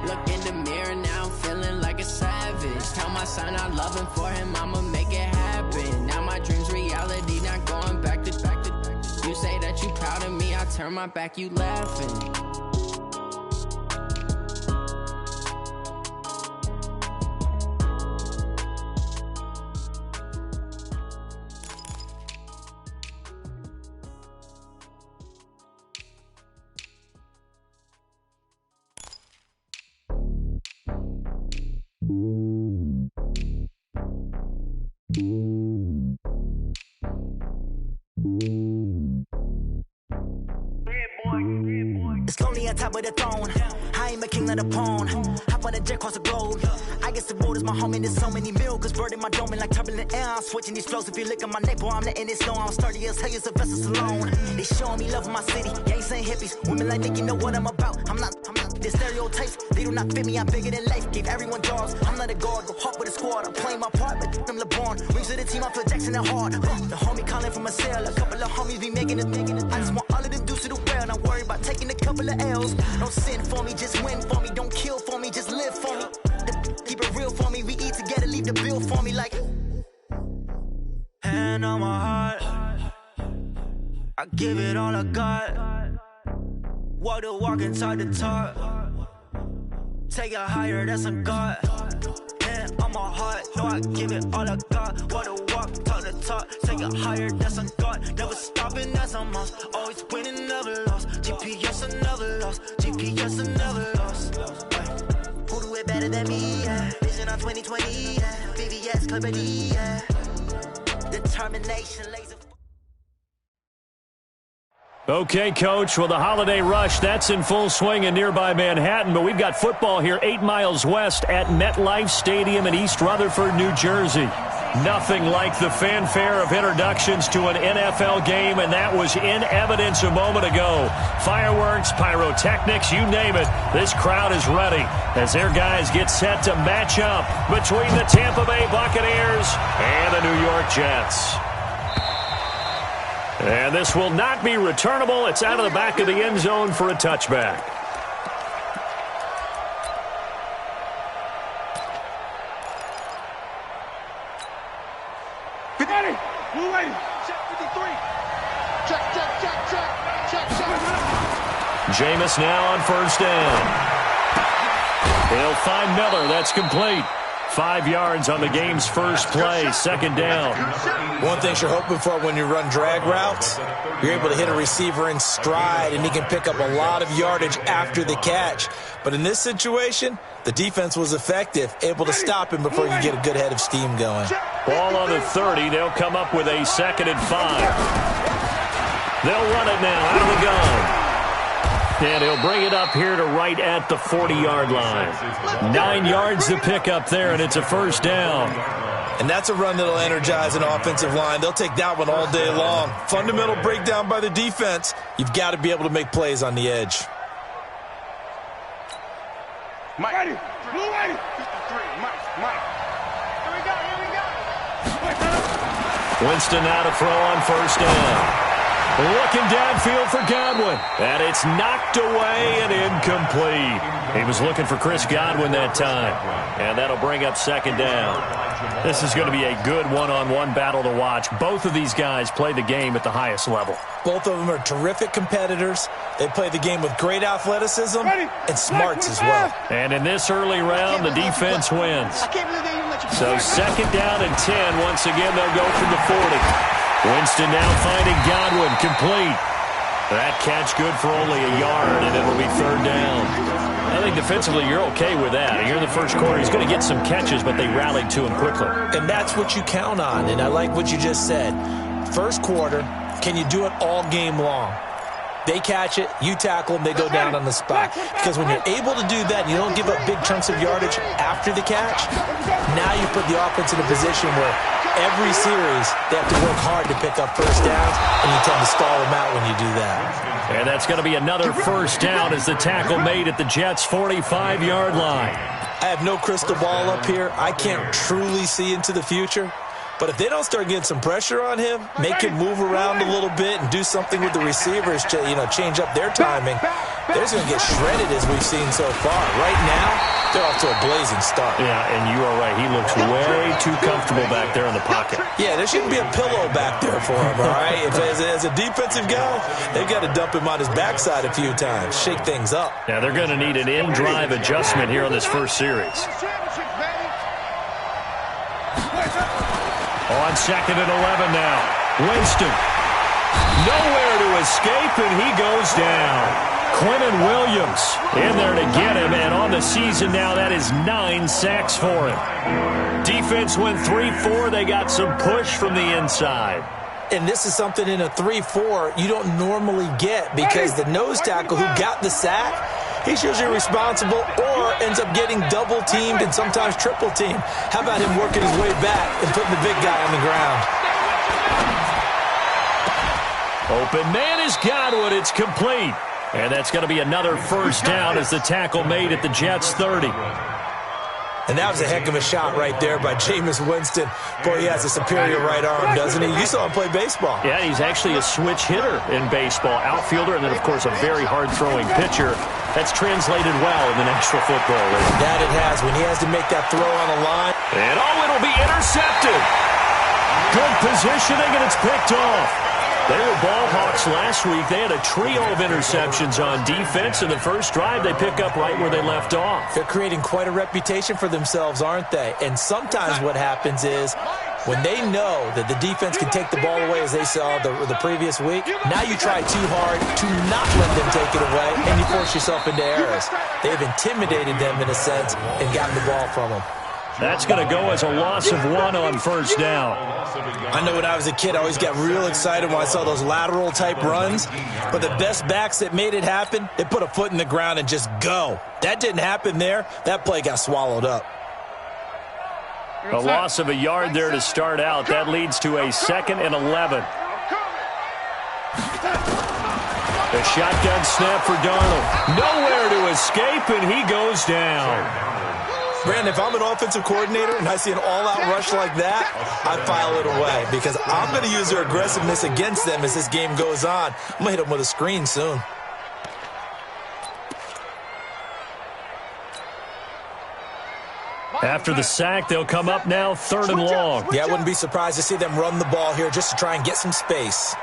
Look in the mirror now, I'm feeling like a savage. Tell my son I love him, for him I'ma make it happen. Now my dream's reality, not going back to. You say that you proud of me, I turn my back, you laughing. It's lonely on top of the throne. I ain't a king of the pawn. Hop on a jet across the globe. I guess the road is my home and there's so many miracles burning my dome like turbulent air. I'm switching these flows. If you look at my neck, boy, I'm letting it snow. I'm sturdy as hell, it's a vessel alone. They showing me love in my city. Gangs ain't hippies. Women like Nick, you know what I'm about. I'm not. The stereotypes, they do not fit me. I'm bigger than life. Gave everyone jobs. I'm not a guard. Go hard with a squad. I'm playing my part, but I'm LeBron. Rings to the team, I feel Jackson and hard. The homie calling from a cell. A couple of homies be making it. I just want all of them dudes to do well. Not worry about taking a couple of L's. Don't sin for me, just win for me. Don't kill for me, just live for me. Keep it real for me. We eat together, leave the bill for me like. Hand on my heart, I give it all I got. Walk the walk inside the talk. Take it higher, that's a God. Hand on my heart, no, I give it all I got. Walk the walk, talk the talk. Take it higher, that's a God. Never stopping, that's a must. Always winning, never lost. GPS, I never lost. GPS, I never lost. Who do it better than me? Yeah. Vision on 2020. Yeah. VVS, Clarity. Yeah. Determination, laser. Okay, Coach, well, the holiday rush, that's in full swing in nearby Manhattan, but we've got football here 8 miles west at MetLife Stadium in East Rutherford, New Jersey. Nothing like the fanfare of introductions to an NFL game, and that was in evidence a moment ago. Fireworks, pyrotechnics, you name it. This crowd is ready as their guys get set to match up between the Tampa Bay Buccaneers and the New York Jets. And this will not be returnable. It's out of the back of the end zone for a touchback. Blue lady, check 53. Check. Jameis now on first down. He'll find Miller. That's complete. 5 yards on the game's first play, second down. One thing you're hoping for when you run drag routes, you're able to hit a receiver in stride, and he can pick up a lot of yardage after the catch. But in this situation, the defense was effective, able to stop him before you get a good head of steam going. Ball on the 30. They'll come up with a 2nd and 5. They'll run it now out of the gun. And he'll bring it up here to right at the 40-yard line. 9 yards to pick up there, and it's a first down. And that's a run that'll energize an offensive line. They'll take that one all day long. Fundamental breakdown by the defense. You've got to be able to make plays on the edge. Mike. Ready. Blue lady. 53. Mike. Here we go. Winston now to throw on first down. Looking downfield for Godwin. And it's knocked away and incomplete. He was looking for Chris Godwin that time. And that'll bring up second down. This is going to be a good one-on-one battle to watch. Both of these guys play the game at the highest level. Both of them are terrific competitors. They play the game with great athleticism and smarts as well. And in this early round, the defense wins. So second down and 10. Once again, they'll go from the 40. Winston now finding Godwin, complete. That catch good for only a yard, and it'll be third down. I think defensively you're okay with that. Here in the first quarter, he's going to get some catches, but they rallied to him quickly. And that's what you count on, and I like what you just said. First quarter, can you do it all game long? They catch it, you tackle them, they go down on the spot. Because when you're able to do that and you don't give up big chunks of yardage after the catch, now you put the offense in a position where every series they have to work hard to pick up first downs, and you tend to stall them out when you do that. And that's going to be another first down as the tackle made at the Jets' 45-yard line. I have no crystal ball up here. I can't truly see into the future. But if they don't start getting some pressure on him, make him move around a little bit and do something with the receivers to, change up their timing, they're going to get shredded as we've seen so far. Right now, They're off to a blazing start. Yeah, and you are right. He looks way too comfortable back there in the pocket. Yeah, there shouldn't be a pillow back there for him, all right? As a defensive guy, they've got to dump him on his backside a few times, shake things up. Now, they're going to need an in-drive adjustment here on this first series. On 2nd and 11 now. Winston. Nowhere to escape, and he goes down. Quentin Williams in there to get him, and on the season now, that is 9 sacks for him. Defense went 3-4. They got some push from the inside. And this is something in a 3-4 you don't normally get because the nose tackle who got the sack, he's usually responsible or ends up getting double-teamed and sometimes triple-teamed. How about him working his way back and putting the big guy on the ground? Open man has got one. It's complete. And that's going to be another first down as the tackle made at the Jets' 30. And that was a heck of a shot right there by Jameis Winston. Boy, he has a superior right arm, doesn't he? You saw him play baseball. Yeah, he's actually a switch hitter in baseball. Outfielder, and then, of course, a very hard-throwing pitcher. That's translated well in the National Football League. That it has. When he has to make that throw on the line. And, it'll be intercepted. Good positioning, and it's picked off. They were ball hawks last week. They had a trio of interceptions on defense. In the first drive, they pick up right where they left off. They're creating quite a reputation for themselves, aren't they? And sometimes what happens is when they know that the defense can take the ball away, as they saw the previous week, now you try too hard to not let them take it away, and you force yourself into errors. They've intimidated them in a sense and gotten the ball from them. That's going to go as a loss of 1 on first down. I know when I was a kid, I always got real excited when I saw those lateral-type runs. But the best backs that made it happen, they put a foot in the ground and just go. That didn't happen there. That play got swallowed up. A loss of a yard there to start out. That leads to a 2nd and 11. A shotgun snap for Darnold. Nowhere to escape, and he goes down. Brandon, if I'm an offensive coordinator and I see an all-out rush like that, I file it away because I'm going to use their aggressiveness against them as this game goes on. I'm going to hit them with a screen soon. After the sack, they'll come up now 3rd and long. Yeah, I wouldn't be surprised to see them run the ball here just to try and get some space.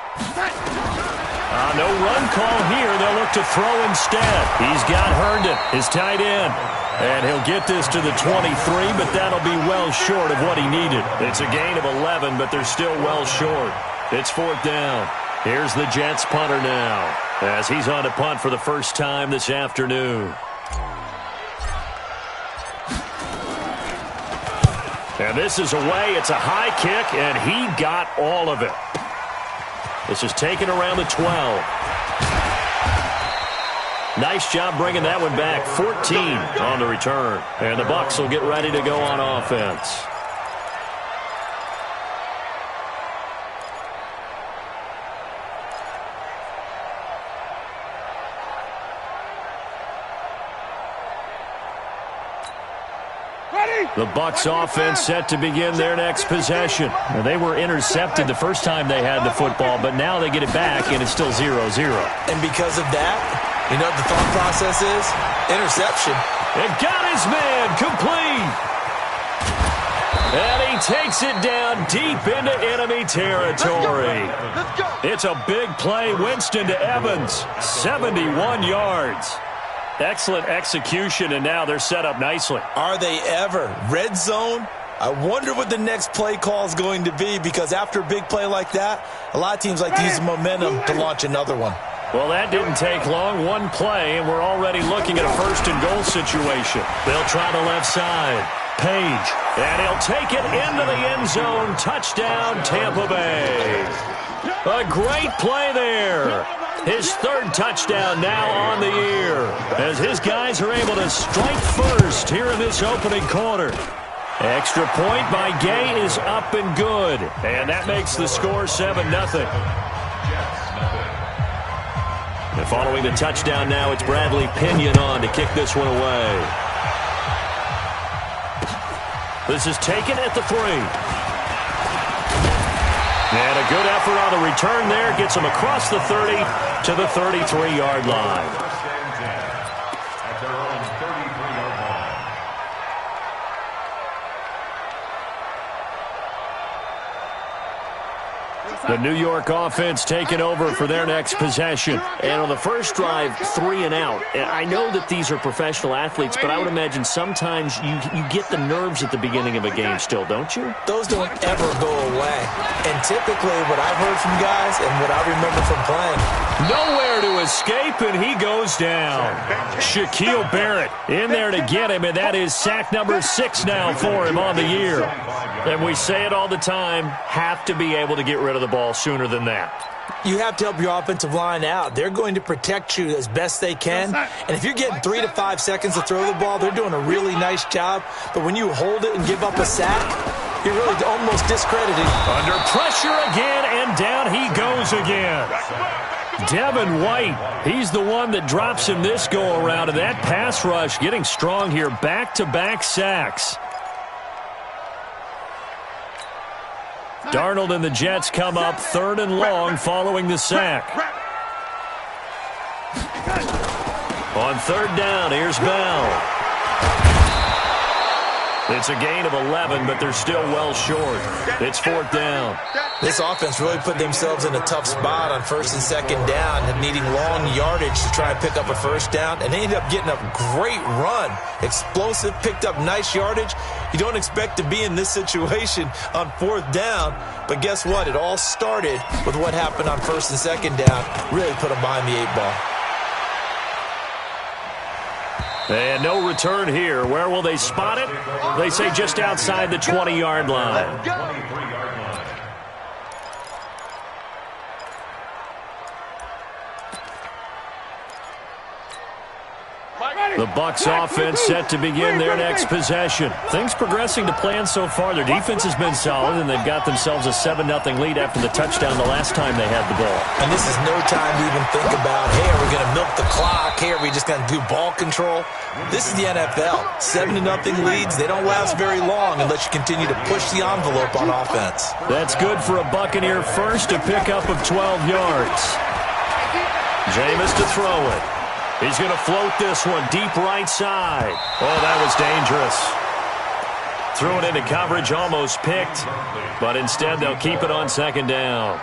No run call here. They'll look to throw instead. He's got Herndon, his tight end. And he'll get this to the 23, but that'll be well short of what he needed. It's a gain of 11, but they're still well short. It's 4th down. Here's the Jets punter now as he's on to punt for the first time this afternoon. And this is away. It's a high kick, and he got all of it. This is taken around the 12. Nice job bringing that one back. 14 on the return. And the Bucs will get ready to go on offense. The Bucs offense set to begin their next possession. Now, they were intercepted the first time they had the football, but now they get it back, and it's still 0-0. And because of that, you know what the thought process is? Interception. It got his man complete. And he takes it down deep into enemy territory. It's a big play. Winston to Evans. 71 yards. Excellent execution, and now they're set up nicely. Are they ever? Red zone? I wonder what the next play call is going to be because after a big play like that, a lot of teams like to use the momentum to launch another one. Well, that didn't take long. One play, and we're already looking at a 1st and goal situation. They'll try the left side. Page, and he'll take it into the end zone. Touchdown, Tampa Bay. A great play there. His 3rd touchdown now on the year as his guys are able to strike first here in this opening quarter. Extra point by Gay is up and good, and that makes the score 7-0. And following the touchdown now, it's Bradley Pinion on to kick this one away. This is taken at the 3. And a good effort on the return there. Gets him across the 30 to the 33-yard line. The New York offense taking over for their next possession. And on the first drive, 3 and out. And I know that these are professional athletes, but I would imagine sometimes you get the nerves at the beginning of a game still, don't you? Those don't ever go away. And typically what I've heard from guys and what I remember from playing. Nowhere to escape, and he goes down. Shaquille Barrett in there to get him, and that is sack number 6 now for him on the year. And we say it all the time, have to be able to get rid of the ball sooner than that. You have to help your offensive line out. They're going to protect you as best they can. And if you're getting 3 to 5 seconds to throw the ball, they're doing a really nice job. But when you hold it and give up a sack, you're really almost discredited. Under pressure again, and down he goes again. Devin White, he's the one that drops him this go-around. And that pass rush getting strong here, back-to-back sacks. Darnold and the Jets come up 3rd and long following the sack. On 3rd down, here's Bell. It's a gain of 11, but they're still well short. It's 4th down. This offense really put themselves in a tough spot on 1st and 2nd down, needing long yardage to try and pick up a 1st down, and they ended up getting a great run. Explosive, picked up nice yardage. You don't expect to be in this situation on 4th down, but guess what? It all started with what happened on 1st and 2nd down. Really put them behind the 8 ball. And no return here. Where will they spot it? They say just outside the 20-yard line. The Bucs offense set to begin their next possession. Things progressing to plan so far. Their defense has been solid, and they've got themselves a 7-0 lead after the touchdown the last time they had the ball. And this is no time to even think about, hey, are we going to milk the clock? Hey, are we just going to do ball control? This is the NFL. 7-0 leads. They don't last very long unless you continue to push the envelope on offense. That's good for a Buccaneer first, a pickup of 12 yards. Jameis to throw it. He's going to float this one deep right side. Oh, that was dangerous. Threw it into coverage, almost picked, but instead they'll keep it on 2nd down.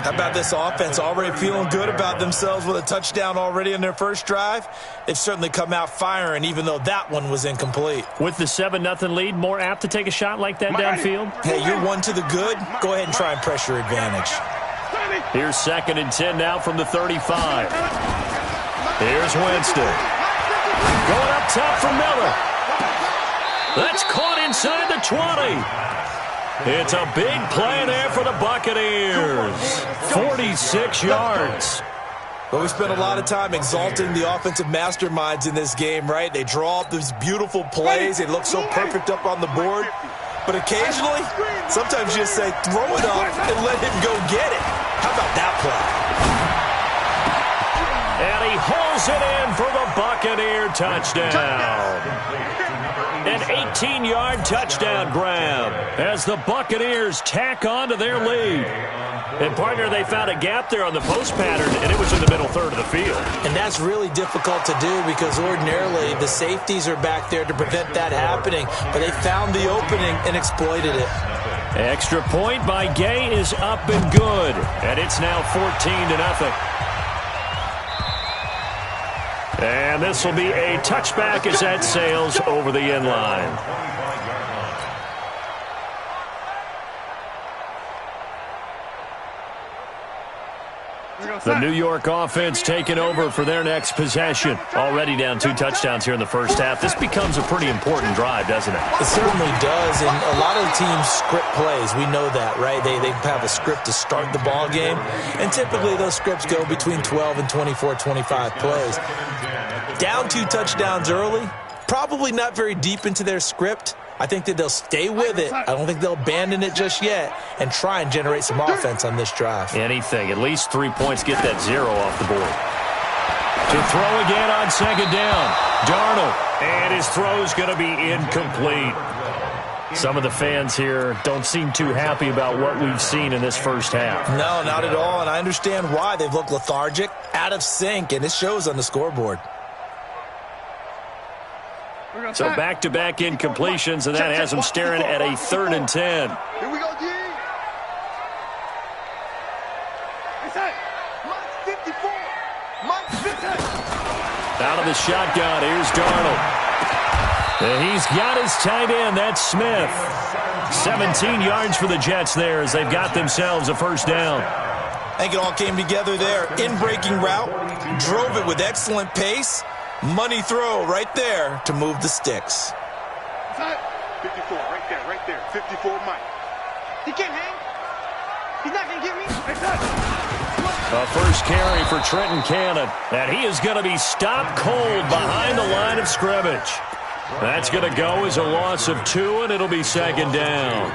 How about this offense already feeling good about themselves with a touchdown already in their first drive? They've certainly come out firing, even though that one was incomplete. With the 7-0 lead, more apt to take a shot like that downfield? Hey, you're 1 to the good. Go ahead and try and press your advantage. Here's 2nd and 10 now from the 35. Here's Winston. Going up top for Miller. That's caught inside the 20. It's a big play there for the Buccaneers. 46 yards. Well, we spent a lot of time exalting the offensive masterminds in this game, right? They draw up these beautiful plays. They look so perfect up on the board. But occasionally, sometimes you just say, throw it up and let him go get it. How about that play? And he hauls it in for the Buccaneer touchdown. An 18-yard touchdown grab as the Buccaneers tack on to their lead. And, partner, they found a gap there on the post pattern, and it was in the middle third of the field. And that's really difficult to do because ordinarily the safeties are back there to prevent that happening. But they found the opening and exploited it. Extra point by Gay is up and good. And it's now 14-0. And this will be a touchback as that sails over the end line. The New York offense taking over for their next possession. Already down 2 touchdowns here in the first half. This becomes a pretty important drive, doesn't it? It certainly does, and a lot of the teams script plays. We know that, right? They have a script to start the ball game, and typically those scripts go between 12 and 24, 25 plays. Down 2 touchdowns early, probably not very deep into their script. I think that they'll stay with it. I don't think they'll abandon it just yet and try and generate some offense on this drive. Anything. At least 3 points. Get that 0 off the board. To throw again on 2nd down. Darnold. And his throw's going to be incomplete. Some of the fans here don't seem too happy about what we've seen in this first half. No, not at all. And I understand why. They've looked lethargic, out of sync, and it shows on the scoreboard. So back-to-back incompletions, and that has them staring at a 3rd and 10. Here we go, D. the shotgun. Here's Darnold. And he's got his tight end. That's Smith. 17 yards for the Jets there as they've got themselves a first down. I think it all came together there. In-breaking route, drove it with excellent pace. Money throw right there to move the sticks. 54, right there. 54, Mike. He can't hang. He's not going to get me. A first carry for Trenton Cannon. And he is going to be stopped cold behind the line of scrimmage. That's going to go as a loss of 2, and it'll be second down.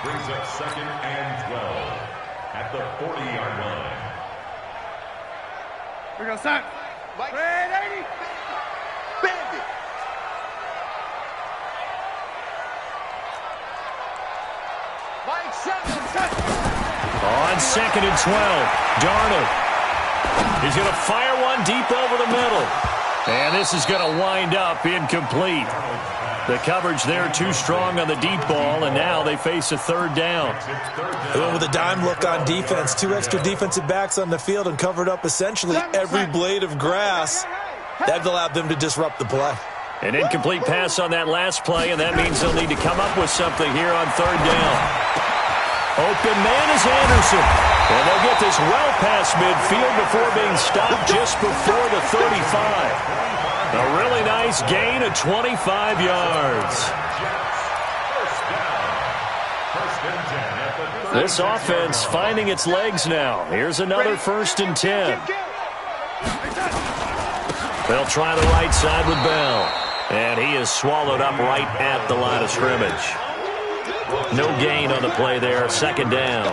Brings up 2nd and 12 at the 40-yard line. We're going to sack. Mike. Red 80. Bandit. Mike 7. On 2nd and 12, Darnold. He's going to fire one deep over the middle. And this is going to wind up incomplete. The coverage there too strong on the deep ball, and now they face a third down. With a dime look on defense, 2 extra defensive backs on the field and covered up essentially every blade of grass. That allowed them to disrupt the play. An incomplete pass on that last play, and that means they'll need to come up with something here on third down. Open man is Anderson. And they'll get this well past midfield before being stopped just before the 35. A really nice gain of 25 yards. This offense finding its legs now. Here's another 1st and 10. They'll try the right side with Bell. And he is swallowed up right at the line of scrimmage. No gain on the play there. Second down.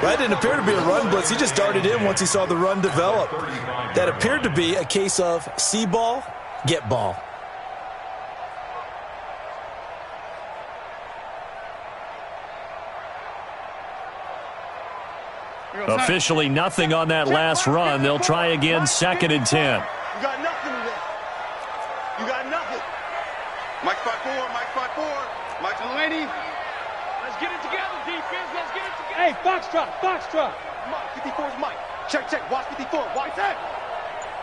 That didn't appear to be a run blitz. He just darted in once he saw the run develop. That appeared to be a case of see ball, get ball. Officially nothing on that last run. They'll try again 2nd and 10. You got nothing today. You got nothing. Mike 5-4, Mike 5-4. Mike to the lady. Let's get it together, defense. Let's get it together. Hey, foxtrot. Mike, 54 is Mike. Check. Watch 54. Watch that.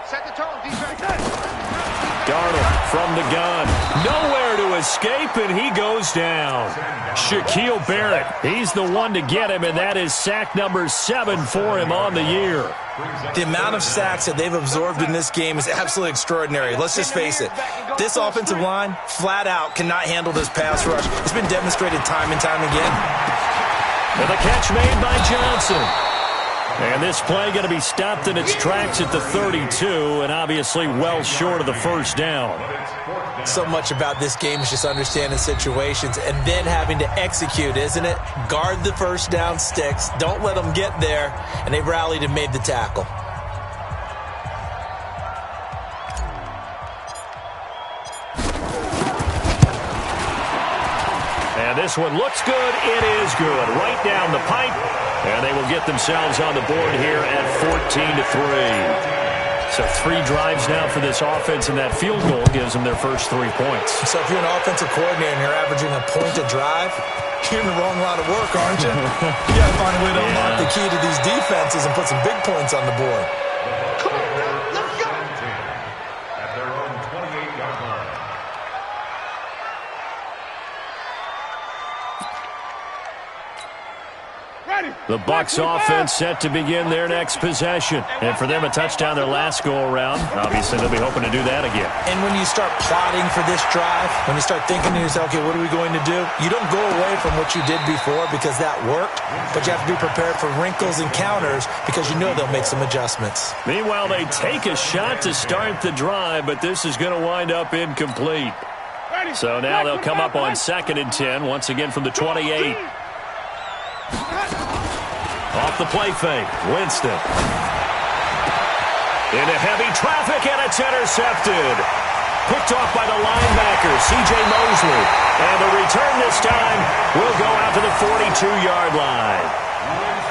Set the tone, defense. Darnold from the gun. Nowhere to escape, and he goes down. Shaquille Barrett, he's the one to get him, and that is sack number 7 for him on the year. The amount of sacks that they've absorbed in this game is absolutely extraordinary. Let's just face it. This offensive line, flat out, cannot handle this pass rush. It's been demonstrated time and time again. And the catch made by Johnson. And this play going to be stopped in its tracks at the 32, and obviously well short of the first down. So much about this game is just understanding situations and then having to execute, isn't it? Guard the first down sticks. Don't let them get there. And they rallied and made the tackle. And this one looks good. It is good. Right down the pipe. And they will get themselves on the board here at 14-3. So 3 drives now for this offense, and that field goal gives them their first 3 points. So if you're an offensive coordinator and you're averaging a point a drive, you're in the wrong line of work, aren't you? You got to find a way to unlock the key to these defenses and put some big points on the board. Come on, man. Let's go. At their own 28-yard line. The Bucs offense set to begin their next possession. And for them, a touchdown their last go-around. Obviously, they'll be hoping to do that again. And when you start plotting for this drive, when you start thinking to yourself, okay, what are we going to do? You don't go away from what you did before because that worked, but you have to be prepared for wrinkles and counters because you know they'll make some adjustments. Meanwhile, they take a shot to start the drive, but this is going to wind up incomplete. So now they'll come up on 2nd and 10, once again from the 28. Off the play fake, Winston. Into heavy traffic, and it's intercepted. Picked off by the linebacker, C.J. Mosley. And the return this time will go out to the 42-yard line.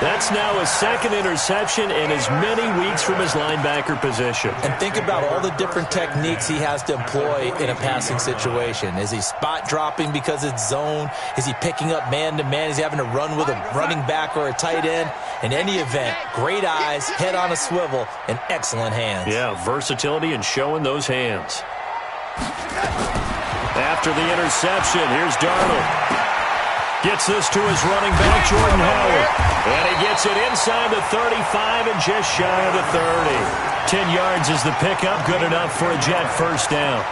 That's now his second interception in as many weeks from his linebacker position. And think about all the different techniques he has to employ in a passing situation. Is he spot dropping because it's zone? Is he picking up man-to-man? Is he having to run with a running back or a tight end? In any event, great eyes, head on a swivel, and excellent hands. Yeah, versatility and showing those hands. After the interception, here's Darnold. Gets this to his running back, Jordan Howard. And he gets it inside the 35 and just shy of the 30. 10 yards is the pickup, good enough for a Jet first down.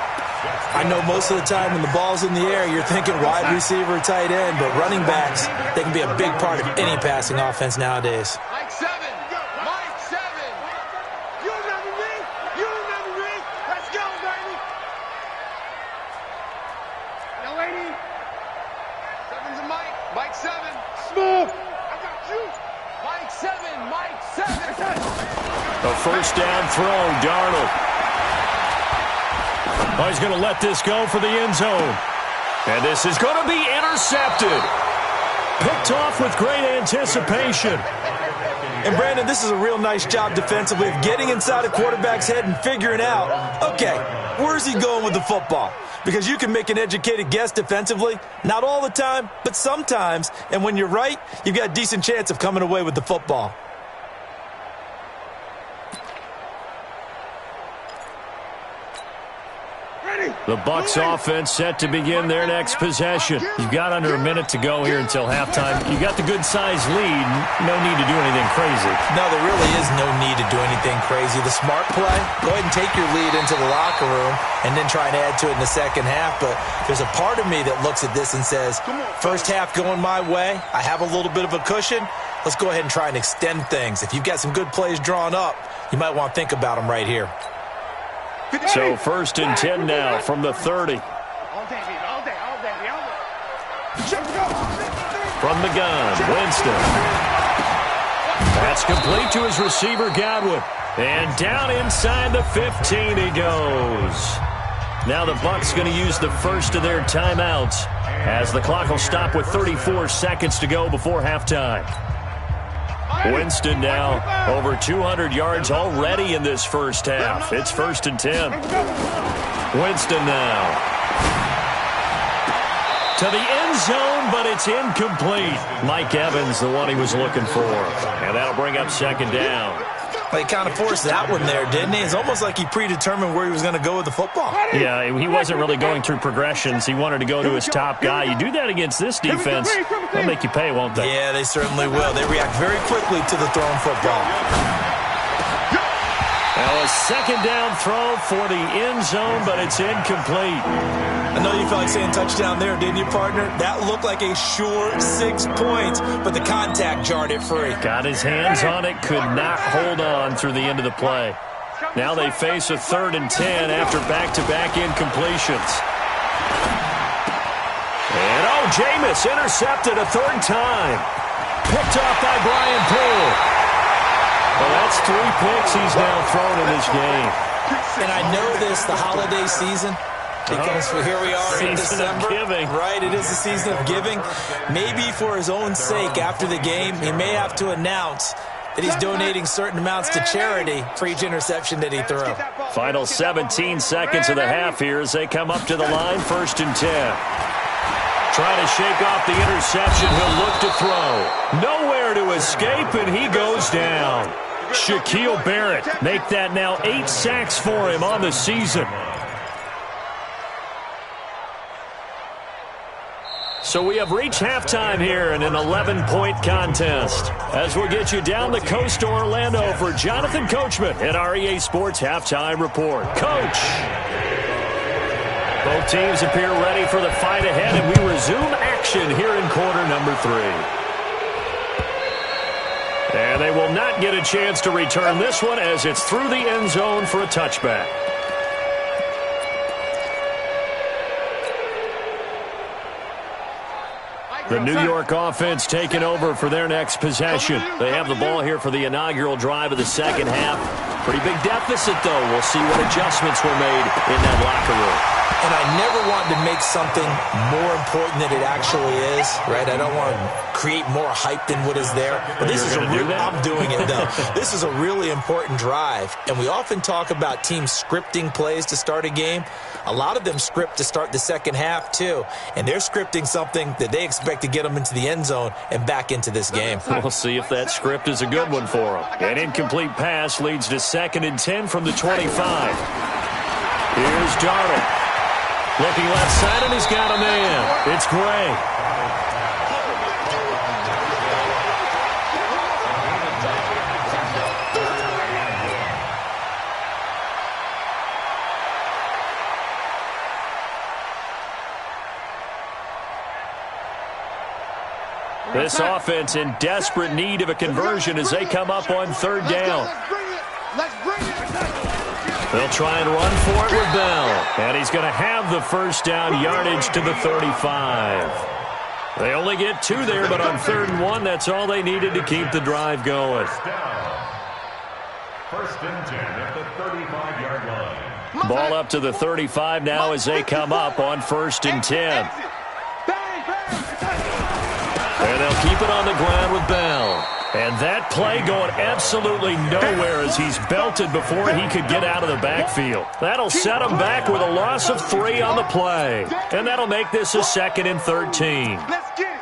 I know most of the time when the ball's in the air, you're thinking wide receiver, tight end, but running backs, they can be a big part of any passing offense nowadays. Mike 7. Mike 7. You remember me? You remember me? Let's go, baby. Now, lady. 7's a Mike. Mike 7. Smooth. I got you. Mike 7. Mike 7. A first down throw, Darnold. Oh, he's going to let this go for the end zone. And this is going to be intercepted. Picked off with great anticipation. And, Brandon, this is a real nice job defensively of getting inside a quarterback's head and figuring out, okay, where's he going with the football? Because you can make an educated guess defensively, not all the time, but sometimes. And when you're right, you've got a decent chance of coming away with the football. The Bucs offense set to begin their next possession. You've got under a minute to go here until halftime. You got the good-sized lead. No need to do anything crazy. No, there really is no need to do anything crazy. The smart play, go ahead and take your lead into the locker room and then try and add to it in the second half. But there's a part of me that looks at this and says, first half going my way, I have a little bit of a cushion. Let's go ahead and try and extend things. If you've got some good plays drawn up, you might want to think about them right here. So first and 10 now from the 30. All day, baby. All day. All day. All day. From the gun, Winston. That's complete to his receiver, Godwin. And down inside the 15 he goes. Now the Bucs going to use the first of their timeouts as the clock will stop with 34 seconds to go before halftime. Winston now over 200 yards already in this first half. It's first and 10. Winston now to the end zone, but it's incomplete. Mike Evans, the one he was looking for. And that'll bring up second down. Well, he kind of forced that one there, didn't he? It's almost like he predetermined where he was going to go with the football. Yeah, he wasn't really going through progressions. He wanted to go to his top guy. You do that against this defense, they'll make you pay, won't they? Yeah, they certainly will. They react very quickly to the thrown football. Now a second down throw for the end zone, but it's incomplete. I know you felt like saying touchdown there, didn't you, partner? That looked like a sure 6 points, but the contact jarred it free. Got his hands on it, could not hold on through the end of the play. Now they face a 3rd and 10 after back-to-back incompletions. And Jameis intercepted a 3rd time. Picked off by Brian Poole. Well, that's 3 picks he's now thrown in this game. And I know this, the holiday season, because here we are in December. Of giving. Right, it is the season of giving. Maybe for his own sake after the game, he may have to announce that he's donating certain amounts to charity for each interception that he threw. Final 17 seconds of the half here as they come up to the line, 1st and 10. Trying to shake off the interception, he'll look to throw. Nowhere to escape, and he goes down. Shaquille Barrett make that now 8 sacks for him on the season. So we have reached halftime here in an 11-point contest. As we'll get you down the coast to Orlando for Jonathan Coachman at our EA Sports Halftime Report. Coach! Both teams appear ready for the fight ahead, and we resume action here in quarter number 3. And they will not get a chance to return this one as it's through the end zone for a touchback. The New York offense taking over for their next possession. They have the ball here for the inaugural drive of the second half. Pretty big deficit, though. We'll see what adjustments were made in that locker room. And I never want to make something more important than it actually is, right? I don't want to create more hype than what is there. But this is I'm doing it, though. This is a really important drive. And we often talk about teams scripting plays to start a game. A lot of them script to start the second half, too. And they're scripting something that they expect to get them into the end zone and back into this game. We'll see if that script is a good one for them. An incomplete pass leads to 2nd and 10 from the 25. Here's Darnold. Looking left side, and he's got a man. It's Gray. This offense in desperate need of a conversion as they come up on 3rd down. Let's bring it. They'll try and run for it with Bell. And he's going to have the 1st down, yardage to the 35. They only get 2 there, but on 3rd and 1, that's all they needed to keep the drive going. 1st and 10 at the 35-yard line. Ball up to the 35 now as they come up on 1st and 10. And they'll keep it on the ground with Bell. And that play going absolutely nowhere as he's belted before he could get out of the backfield. That'll set him back with a loss of 3 on the play. And that'll make this a 2nd and 13. Let's get it.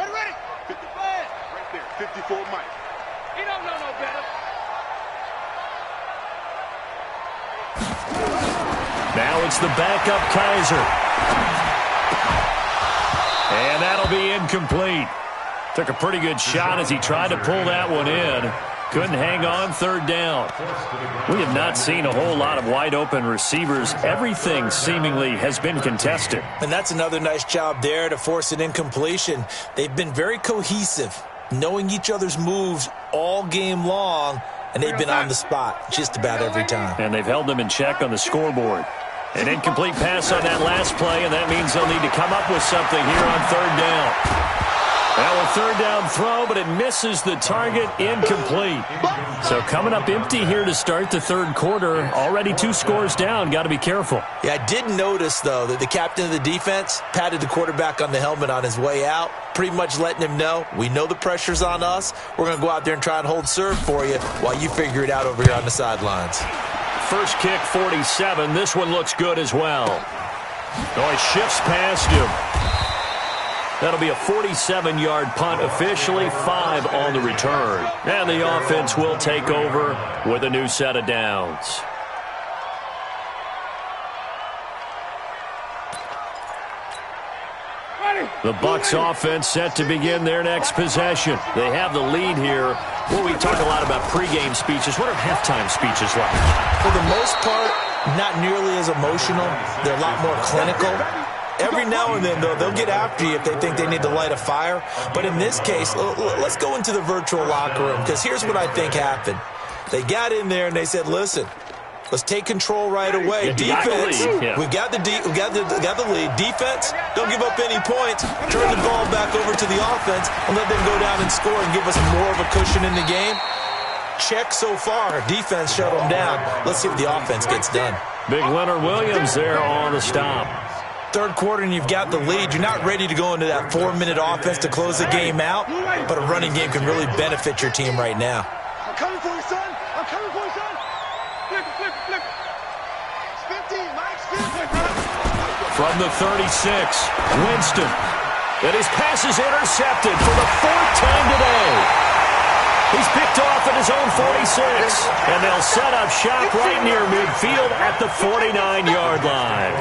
Ready. 55. Right there. 54 Mike. He don't know no better. Now it's the backup Kaiser. And that'll be incomplete. Took a pretty good shot as he tried to pull that one in. Couldn't hang on 3rd down. We have not seen a whole lot of wide open receivers. Everything seemingly has been contested. And that's another nice job there to force an incompletion. They've been very cohesive, knowing each other's moves all game long, and they've been on the spot just about every time. And they've held them in check on the scoreboard. An incomplete pass on that last play, and that means they'll need to come up with something here on 3rd down. Now a 3rd down throw, but it misses the target, incomplete. So coming up empty here to start the 3rd quarter. Already 2 scores down. Got to be careful. Yeah, I did notice, though, that the captain of the defense patted the quarterback on the helmet on his way out, pretty much letting him know, we know the pressure's on us. We're going to go out there and try and hold serve for you while you figure it out over here on the sidelines. First kick, 47. This one looks good as well. Oh, it shifts past him. That'll be a 47-yard punt, officially 5 on the return. And the offense will take over with a new set of downs. The Bucs offense set to begin their next possession. They have the lead here. Well, we talk a lot about pregame speeches. What are halftime speeches like? For the most part, not nearly as emotional. They're a lot more clinical. Every now and then, though, they'll get after you if they think they need to light a fire. But in this case, let's go into the virtual locker room, because here's what I think happened. They got in there and they said, listen, let's take control right away. Defense, we've got the lead. Defense, don't give up any points. Turn the ball back over to the offense and let them go down and score and give us more of a cushion in the game. Check so far. Defense shut them down. Let's see if the offense gets done. Big Leonard Williams there on the stop. 3rd quarter and you've got the lead. You're not ready to go into that 4-minute offense to close the game out, but a running game can really benefit your team right now. I'm coming for you, son. I'm coming for you, son. Flip it. 15, Mike. From the 36, Winston. And his pass is intercepted for the 4th time today. He's picked off at his own 46. And they'll set up shop right near midfield at the 49-yard line.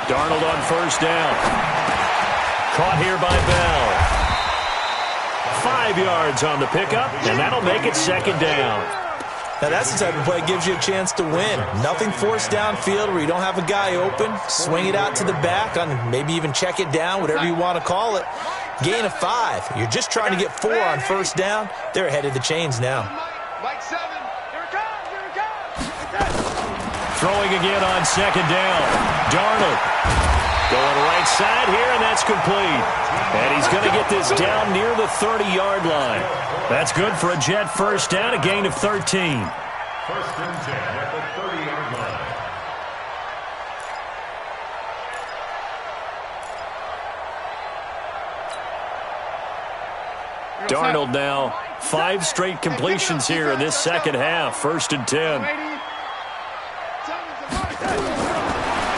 Darnold on 1st down. Caught here by Bell. 5 yards on the pickup, and that'll make it 2nd down. Now, that's the type of play that gives you a chance to win. Nothing forced downfield where you don't have a guy open. Swing it out to the back, on maybe even check it down, whatever you want to call it. Gain of 5. You're just trying to get 4 on 1st down. They're ahead of the chains now. Mike 7. Here it comes. throwing again on second down. Darnold going right side here, and that's complete. And he's going to get this down near the 30-yard line. That's good for a Jet first down, a gain of 13. First and 10 at the 30-yard line. Darnold now, 5 straight completions here in this second half. First and 10.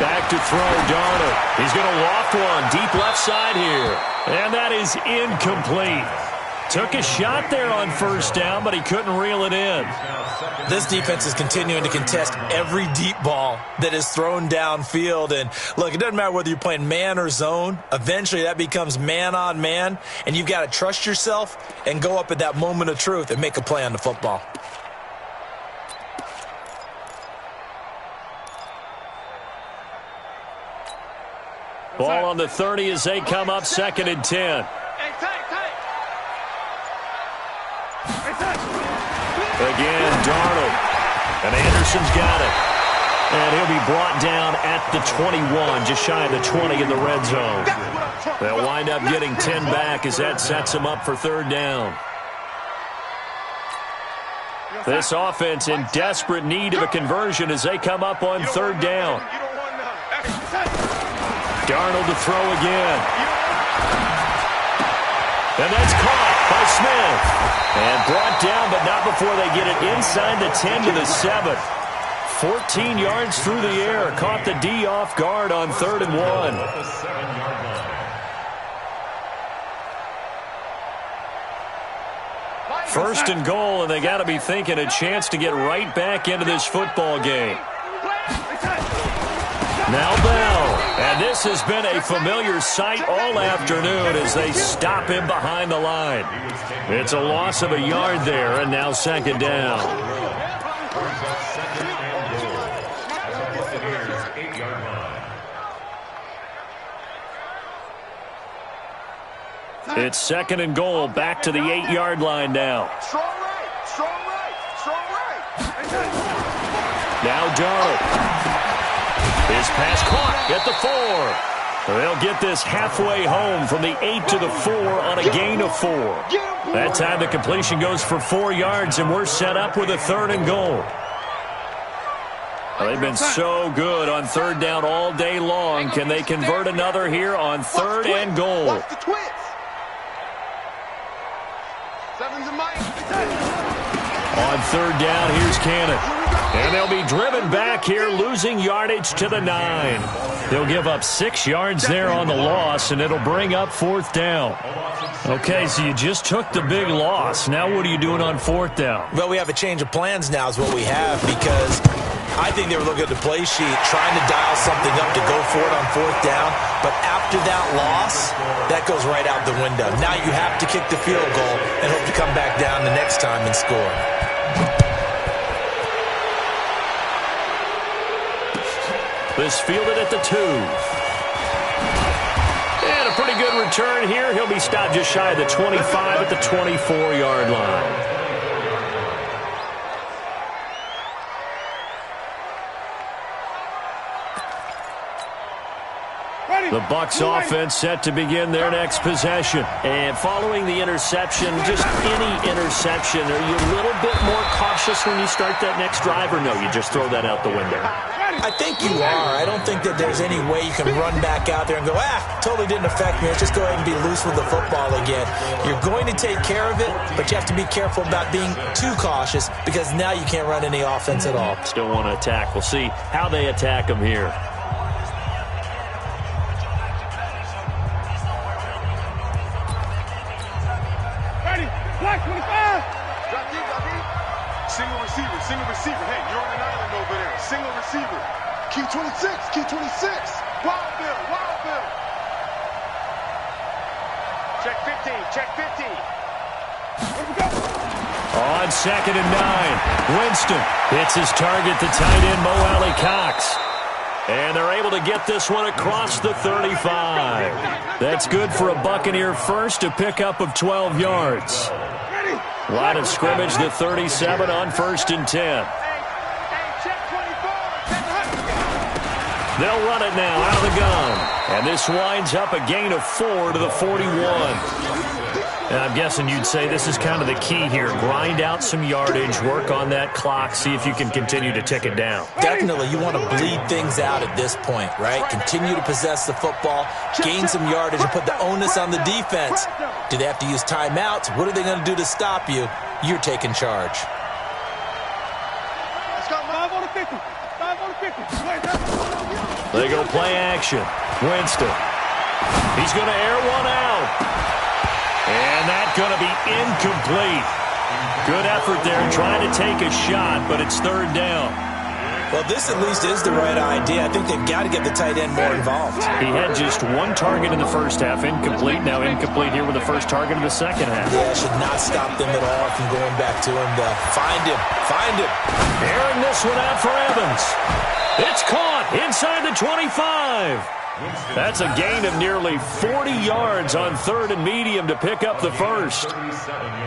Back to throw, Darnold. He's going to loft one deep left side here. And that is incomplete. Took a shot there on first down, but he couldn't reel it in. This defense is continuing to contest every deep ball that is thrown downfield. And, look, it doesn't matter whether you're playing man or zone. Eventually that becomes man on man, and you've got to trust yourself and go up at that moment of truth and make a play on the football. Ball on the 30 as they come up, second and 10. Again, Darnold. And Anderson's got it. And he'll be brought down at the 21, just shy of the 20 in the red zone. They'll wind up getting 10 back as that sets them up for third down. This offense in desperate need of a conversion as they come up on third down. Darnold to throw again. And that's caught by Smith. And brought down, but not before they get it inside the 10 to the 7. 14 yards through the air. Caught the D off guard on 3rd and 1. First and goal, and they got to be thinking a chance to get right back into this football game. Now Bell. And this has been a familiar sight all afternoon as they stop him behind the line. It's a loss of a yard there, and now second down. It's second and goal, back to the 8-yard line now. Strong right, strong right, strong right. Now Darnold. His pass caught at the 4. They'll get this halfway home from the 8 to the 4 on a gain of 4. That time the completion goes for 4 yards, and we're set up with a 3rd and goal. Well, they've been so good on third down all day long. Can they convert another here on 3rd and goal? Watch the twins. Sevens and Mike. On third down, here's Cannon. And they'll be driven back here, losing yardage to the 9. They'll give up 6 yards there on the loss, and it'll bring up 4th down. Okay, so you just took the big loss. Now what are you doing on 4th down? Well, we have a change of plans now is what we have, because I think they were looking at the play sheet, trying to dial something up to go for it on 4th down. But after that loss, that goes right out the window. Now you have to kick the field goal and hope to come back down the next time and score. This fielded at the 2. And a pretty good return here. He'll be stopped just shy of the 25 at the 24-yard line. The Bucs offense set to begin their next possession. And following the interception, just any interception, are you a little bit more cautious when you start that next drive, or no, you just throw that out the window? I think you are. I don't think that there's any way you can run back out there and go, totally didn't affect me. Let's just go ahead and be loose with the football again. You're going to take care of it, but you have to be careful about being too cautious, because now you can't run any offense at all. Still want to attack. We'll see how they attack them here. Black 25. Drop deep, drop deep. Single receiver, single receiver. Hey, you're on an island over there. Single receiver. Key 26, key 26. Wild Bill, Wild Bill. Check 15, check 15. Where we go? On second and 9, Winston hits his target, the tight end, Mo Alley Cox. And they're able to get this one across the 35. That's good for a Buccaneer first, a pickup of 12 yards. Line of scrimmage, the 37 on 1st and 10. They'll run it now out of the gun. And this winds up a gain of 4 to the 41. And I'm guessing you'd say this is kind of the key here. Grind out some yardage, work on that clock, see if you can continue to tick it down. Definitely, you want to bleed things out at this point, right? Continue to possess the football, gain some yardage, and put the onus on the defense. Do they have to use timeouts? What are they going to do to stop you? You're taking charge. They go play action. Winston. He's going to air one out. And that's going to be incomplete. Good effort there trying to take a shot, but it's third down. Well, this at least is the right idea. I think they've got to get the tight end more involved. He had just one target in the first half. Incomplete. Now incomplete here with the first target of the second half. Yeah, should not stop them at all from going back to him. Find him. Find him. Airing this one out for Evans. It's caught inside the 25. That's a gain of nearly 40 yards on third and medium to pick up the first.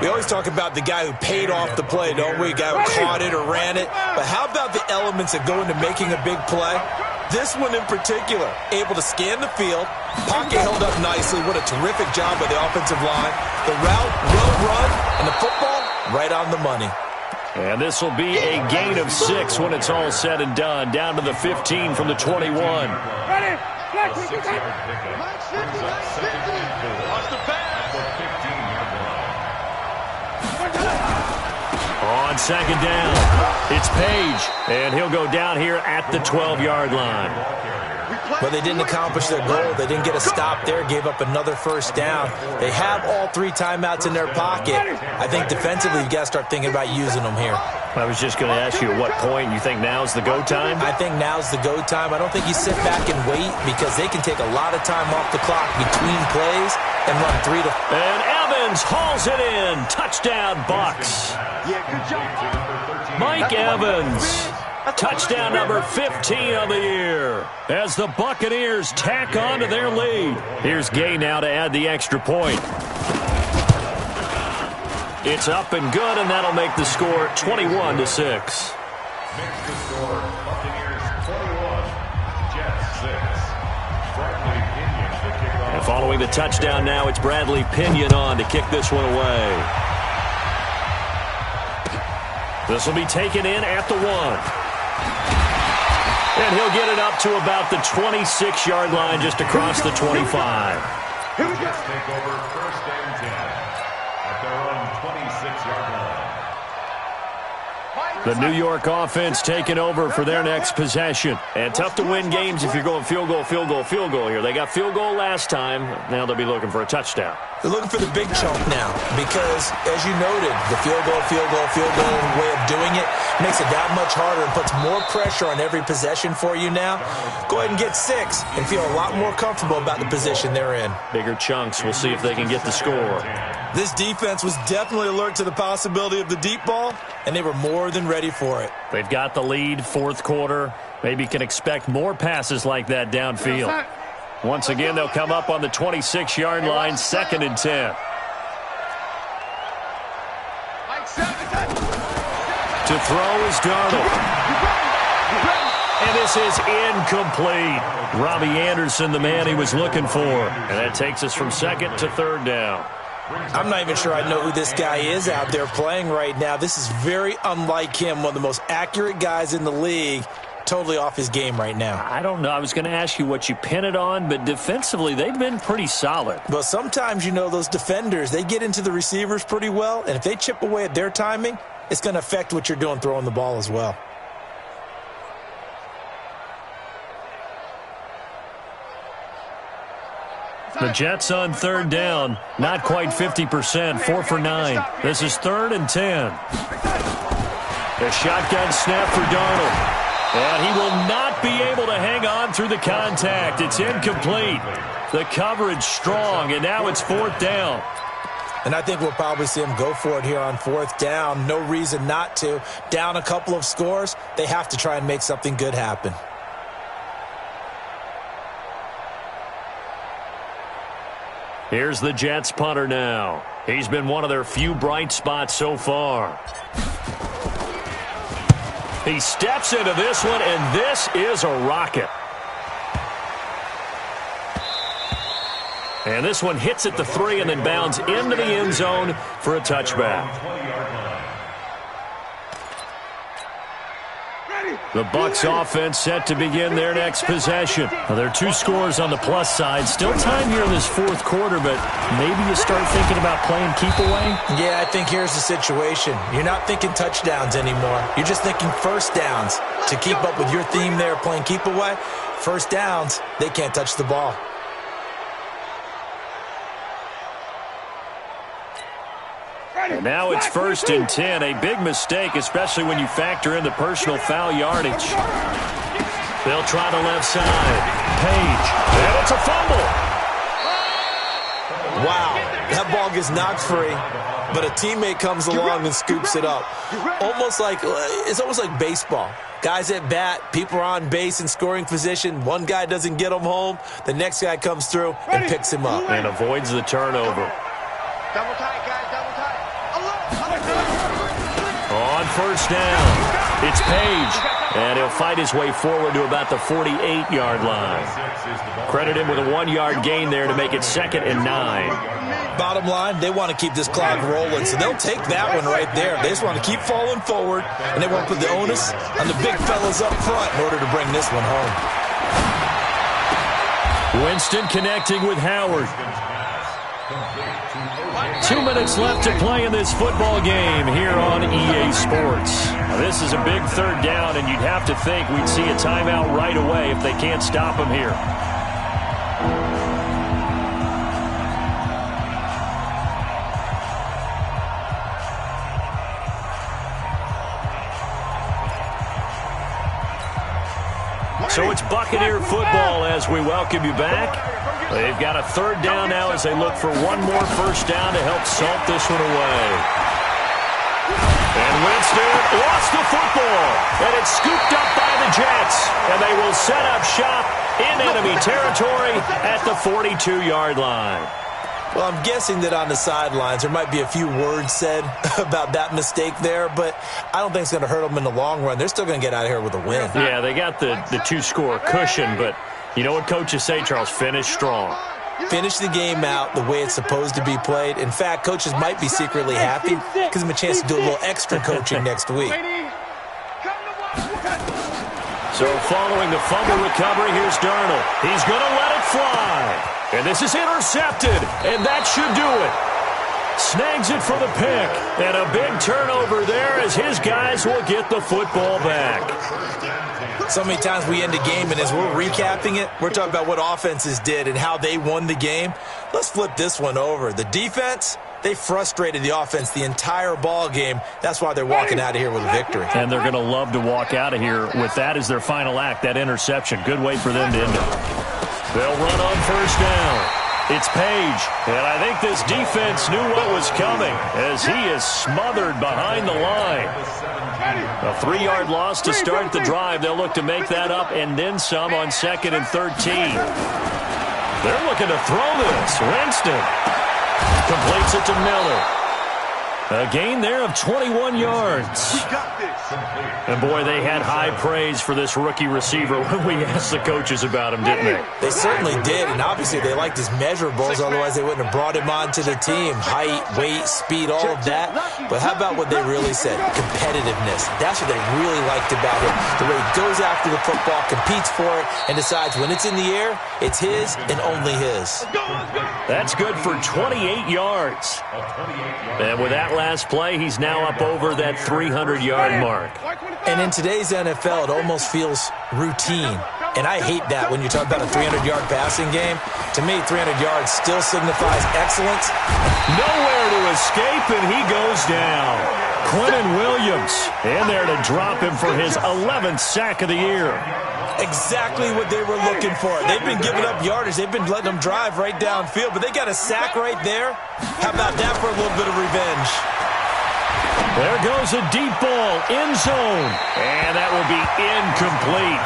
We always talk about the guy who paid off the play, don't we? The guy who caught it or ran it. But how about the elements that go into making a big play? This one in particular, able to scan the field, pocket held up nicely. What a terrific job by the offensive line. The route, well run, and the football right on the money. And this will be a gain of 6 when it's all said and done. Down to the 15 from the 21. Ready? A 6-yard pickup. Brings up second and 4. Watch the pass. The 15-yard line. On second down, it's Page. And he'll go down here at the 12-yard line. But they didn't accomplish their goal. They didn't get a stop there, gave up another first down. They have all 3 timeouts in their pocket. I think defensively you've got to start thinking about using them here. I was just going to ask you at what point you think now's the go time? I think now's the go time. I don't think you sit back and wait because they can take a lot of time off the clock between plays and run 3 to... And Evans hauls it in. Touchdown, Bucs. Yeah, good job. Mike Evans. Touchdown number 15 of the year as the Buccaneers tack on to their lead. Here's Gay now to add the extra point. It's up and good, and that'll make the score 21-6. Makes the score Buccaneers 21, Jets 6. Bradley Pinion to kick off. And following the touchdown now, it's Bradley Pinion on to kick this one away. This will be taken in at the 1. And he'll get it up to about the 26-yard line just across the 25. Jets take over first and 10 at their own 26-yard line. The New York offense taking over for their next possession. And tough to win games if you're going field goal, field goal, field goal here. They got field goal last time. Now they'll be looking for a touchdown. They're looking for the big chunk now because, as you noted, the field goal way of doing it makes it that much harder and puts more pressure on every possession for you now. Go ahead and get 6 and feel a lot more comfortable about the position they're in. Bigger chunks. We'll see if they can get the score. This defense was definitely alert to the possibility of the deep ball, and they were more than ready for it. They've got the lead, fourth quarter. Maybe can expect more passes like that downfield. Once again, they'll come up on the 26-yard line, 2nd and 10. To throw is Darnold. And this is incomplete. Robbie Anderson, the man he was looking for. And that takes us from 2nd to 3rd down. I'm not even sure I know who this guy is out there playing right now. This is very unlike him, one of the most accurate guys in the league. Totally off his game right now. I don't know. I was going to ask you what you pin it on, but defensively, they've been pretty solid. But sometimes, those defenders, they get into the receivers pretty well, and if they chip away at their timing, it's going to affect what you're doing throwing the ball as well. The Jets on 3rd down, not quite 50%, 4 for 9. This is 3rd and 10. A shotgun snap for Darnold. And he will not be able to hang on through the contact. It's incomplete. The coverage strong, and now it's 4th down. And I think we'll probably see him go for it here on 4th down. No reason not to. Down a couple of scores, they have to try and make something good happen. Here's the Jets punter now. He's been one of their few bright spots so far. He steps into this one, and this is a rocket. And this one hits at the 3 and then bounds into the end zone for a touchback. The Bucs offense set to begin their next possession. Now, there are 2 scores on the plus side. Still time here in this fourth quarter, but maybe you start thinking about playing keep away? Yeah, I think here's the situation. You're not thinking touchdowns anymore. You're just thinking first downs. To keep up with your theme there, playing keep away, first downs, they can't touch the ball. And now it's 1st and 10. A big mistake, especially when you factor in the personal foul yardage. They'll try the left side. Page. And it's a fumble. Wow. That ball gets knocked free, but a teammate comes along and scoops it up. It's almost like baseball. Guys at bat, people are on base in scoring position. One guy doesn't get him home. The next guy comes through and picks him up. And avoids the turnover. Double tight, guys, double tight. On first down, it's Page. And he'll fight his way forward to about the 48-yard line. Credit him with a 1-yard gain there to make it 2nd and 9. Bottom line, they want to keep this clock rolling, so they'll take that one right there. They just want to keep falling forward, and they want to put the onus on the big fellas up front in order to bring this one home. Winston connecting with Howard. 2 minutes left to play in this football game here on EA Sports. Now, this is a big 3rd down, and you'd have to think we'd see a timeout right away if they can't stop him here. So it's Buccaneer football as we welcome you back. They've got a 3rd down now as they look for one more first down to help salt this one away. And Winston lost the football, and it's scooped up by the Jets. And they will set up shop in enemy territory at the 42-yard line. Well, I'm guessing that on the sidelines there might be a few words said about that mistake there, but I don't think it's going to hurt them in the long run. They're still going to get out of here with a win. Yeah, they got the 2-score cushion, but you know what coaches say, Charles? Finish strong. Finish the game out the way it's supposed to be played. In fact, coaches might be secretly happy. Gives them a chance to do a little extra coaching next week. So following the fumble recovery, here's Darnold. He's going to let it fly. And this is intercepted, and that should do it. Snags it for the pick, and a big turnover there as his guys will get the football back. So many times we end a game, and as we're recapping it, we're talking about what offenses did and how they won the game. Let's flip this one over. The defense, they frustrated the offense the entire ball game. That's why they're walking out of here with a victory. And they're going to love to walk out of here with that as their final act, that interception. Good way for them to end it. They'll run on first down. It's Page, and I think this defense knew what was coming as he is smothered behind the line. A 3-yard loss to start the drive. They'll look to make that up and then some on 2nd and 13. They're looking to throw this. Winston completes it to Miller. A gain there of 21 yards. And, boy, they had high praise for this rookie receiver when we asked the coaches about him, didn't they? They certainly did, and obviously they liked his measurables. Otherwise, they wouldn't have brought him onto the team. Height, weight, speed, all of that. But how about what they really said? Competitiveness. That's what they really liked about him. The way he goes after the football, competes for it, and decides when it's in the air, it's his and only his. That's good for 28 yards. And with that last play, he's now up over that 300-yard mark. And in today's NFL, it almost feels routine. And I hate that when you talk about a 300-yard passing game. To me, 300 yards still signifies excellence. Nowhere to escape, and he goes down. Quentin Williams in there to drop him for his 11th sack of the year. Exactly what they were looking for. They've been giving up yardage. They've been letting them drive right downfield, but they got a sack right there. How about that for a little bit of revenge? There goes a deep ball, end zone, and that will be incomplete.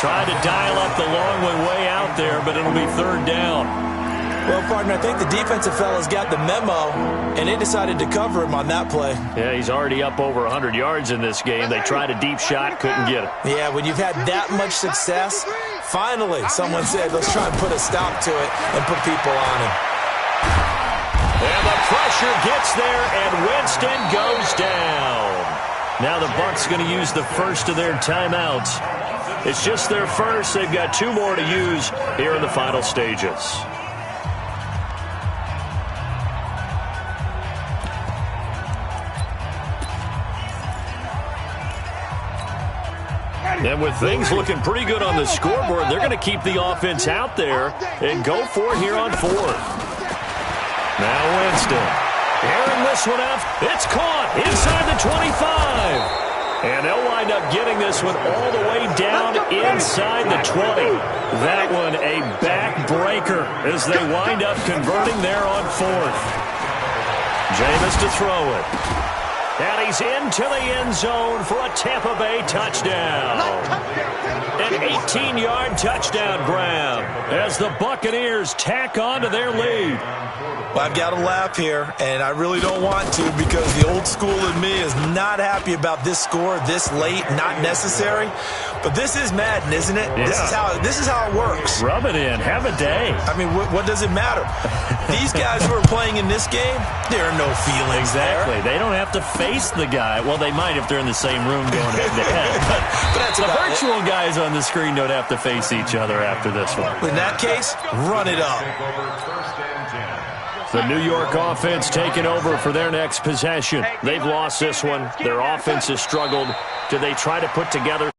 Trying to dial up the long way out there, but it'll be 3rd down. Well, partner, I think the defensive fellas got the memo, and they decided to cover him on that play. Yeah, he's already up over 100 yards in this game. They tried a deep shot, couldn't get it. Yeah, when you've had that much success, Finally, someone said, let's try and put a stop to it and put people on him. And the pressure gets there, and Winston goes down. Now the Bucs going to use the first of their timeouts. It's just their first. They've got 2 more to use here in the final stages. And with things looking pretty good on the scoreboard, they're going to keep the offense out there and go for it here on 4th. Now Winston. Airing this one out. It's caught inside the 25. And they'll wind up getting this one all the way down inside the 20. That one a backbreaker as they wind up converting there on 4th. Jameis to throw it. And he's into the end zone for a Tampa Bay touchdown. An 18-yard touchdown grab as the Buccaneers tack on to their lead. Well, I've got to laugh here, and I really don't want to because the old school in me is not happy about this score this late, not necessary. But this is Madden, isn't it? Yeah. This is how it works. Rub it in. Have a day. I mean, what does it matter? These guys who are playing in this game, there are no feelings exactly. there. They don't have to face the guy. Well, they might if they're in the same room going head-to-head. But that's the virtual guys on the screen don't have to face each other after this one. In that case, run it up. The New York offense taking over for their next possession. They've lost this one. Their offense has struggled. Do they try to put together